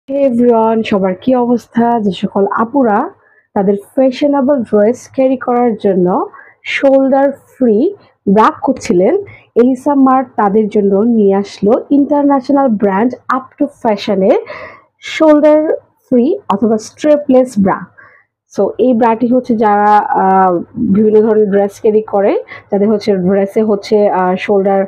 হে everyone, সবার কি অবস্থা? যে সকল আপুরা তাদের ফ্যাশনেবল ড্রেস ক্যারি করার জন্য শোল্ডার ফ্রি ব্রা খুঁজছিলেন, এলিসা মার্ট তাদের জন্য নিয়ে আসলো ইন্টারন্যাশনাল ব্র্যান্ড আপ টু ফ্যাশনের শোল্ডার ফ্রি অথবা স্ট্রেপলেস ব্রা। সো এই ব্রাটি হচ্ছে যারা বিভিন্ন ধরনের ড্রেস ক্যারি করে, যাদের হচ্ছে ড্রেসে হচ্ছে শোল্ডার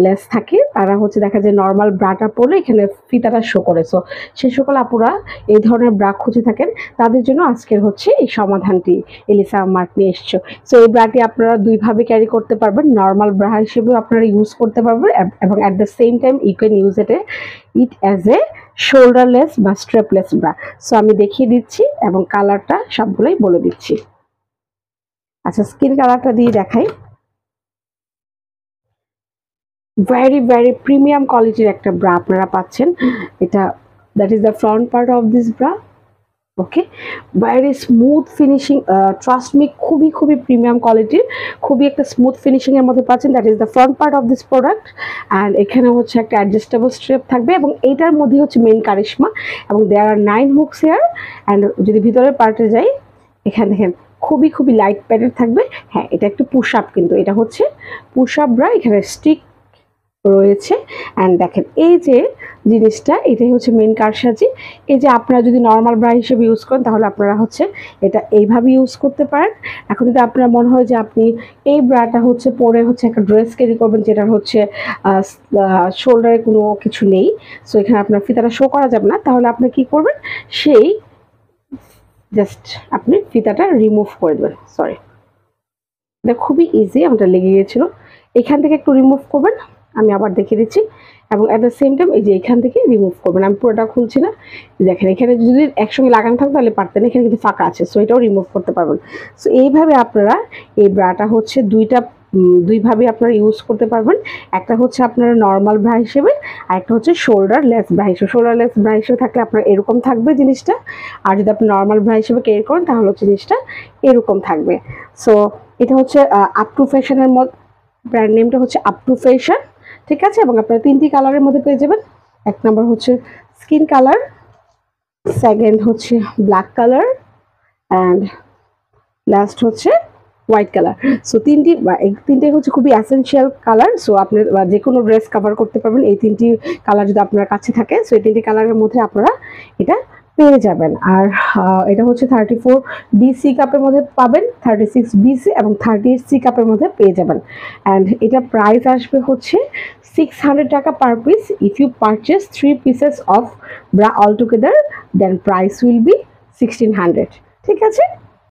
লেস থাকে, তারা হচ্ছে দেখা যায় নর্মাল ব্রাটা পরলে এখানে ফিতাটা শো করে। সো সে সকল আপুরা এই ধরনের ব্রা খুঁজে থাকেন, তাদের জন্য আজকের হচ্ছে এই সমাধানটি এলিসা মার্ট নিয়ে এসছো। সো এই ব্রাটি আপনারা দুইভাবে ক্যারি করতে পারবেন, নর্মাল ব্রা হিসেবেও আপনারা ইউজ করতে পারবেন এবং at the same time you can use it as a shoulderless বা স্ট্রেপলেস ব্রা। সো আমি দেখিয়ে দিচ্ছি এবং কালারটা সবগুলোই বলে দিচ্ছি। আচ্ছা, স্কিন কালারটা দিয়ে দেখাই। ভেরি প্রিমিয়াম কোয়ালিটির একটা ব্রা আপনারা পাচ্ছেন। এটা that is the front part of this bra. Okay, very smooth finishing, trust me, খুবই প্রিমিয়াম কোয়ালিটির, খুবই একটা স্মুথ ফিনিশিং এর মধ্যে পাচ্ছেন। That is the front part of this product. And এখানে হচ্ছে একটা অ্যাডজাস্টেবল স্ট্রেপ থাকবে এবং এইটার মধ্যে হচ্ছে মেন কারিশমা, এবং দেয়ার আর 9 হুকস হেয়ার। অ্যান্ড যদি ভিতরের পার্টে যাই, এখানে দেখেন খুবই লাইট প্যাডের থাকবে। হ্যাঁ, এটা একটু পুশ আপ, কিন্তু এটা হচ্ছে পুশ আপ ব্রা, এখানে স্টিক রয়েছে। অ্যান্ড দেখেন এই যে জিনিসটা, এটাই হচ্ছে মেন কারসাজি। এই যে আপনারা যদি নর্মাল ব্রা হিসেবে ইউজ করেন, তাহলে আপনারা হচ্ছে এটা এইভাবে ইউজ করতে পারেন। এখন যদি আপনার মনে হয় যে আপনি এই ব্রাটা হচ্ছে পরে হচ্ছে একটা ড্রেস ক্যারি করবেন, যেটা হচ্ছে শোল্ডারে কোনো কিছু নেই, সো এখানে আপনার ফিতাটা শো করা যাবে না, তাহলে আপনি কি করবেন, সেই জাস্ট আপনি ফিতাটা রিমুভ করে দেবেন। সরি, এটা খুবই ইজি, আমাদের লেগে গিয়েছিল। এখান থেকে একটু রিমুভ করবেন, আমি আবার দেখিয়ে দিচ্ছি, এবং অ্যাট দ্য সেম টাইম এই যে এখান থেকে রিমুভ করবেন। আমি পুরোটা খুলছি না, দেখেন এখানে যদি একসঙ্গে লাগানো থাকতো তাহলে পারতেন, এখানে কিন্তু ফাঁকা আছে, সো এটাও রিমুভ করতে পারবেন। সো এইভাবে আপনারা এই ব্রাটা হচ্ছে দুইভাবে আপনারা ইউজ করতে পারবেন। একটা হচ্ছে আপনারা নর্মাল ব্রা হিসেবে, আর একটা হচ্ছে শোল্ডার লেস ব্রা হিসেবে। শোল্ডার লেস ব্রা হিসেবে থাকলে আপনার এরকম থাকবে জিনিসটা, আর যদি আপনি নর্মাল ব্রা হিসেবে ক্যারি করেন তাহলে হচ্ছে জিনিসটা এরকম থাকবে। সো এটা হচ্ছে আপ টু ফ্যাশনের মধ্যে, ব্র্যান্ড নেমটা হচ্ছে আপ টু ফ্যাশন, ঠিক আছে। এবং আপনারা 3টি কালারের মধ্যে পেয়ে যাবেন। এক নম্বর হচ্ছে স্কিন কালার, সেকেন্ড হচ্ছে ব্ল্যাক কালার, অ্যান্ড লাস্ট হচ্ছে হোয়াইট কালার। সো তিনটে হচ্ছে খুবই অ্যাসেনশিয়াল কালার। সো আপনি যে কোনো ড্রেস কভার করতে পারবেন এই 3টি কালার যদি আপনার কাছে থাকে। সো এই 3টি কালারের মধ্যে আপনারা এটা পেয়ে যাবেন। আর এটা হচ্ছে 34 BC কাপের মধ্যে পাবেন, 36 BC এবং 38 C কাপের মধ্যে পেয়ে যাবেন। অ্যান্ড এটা প্রাইস আসবে হচ্ছে 600 টাকা per piece. If you purchase 3 pieces of bra all together, then price will be 1600, ঠিক আছে।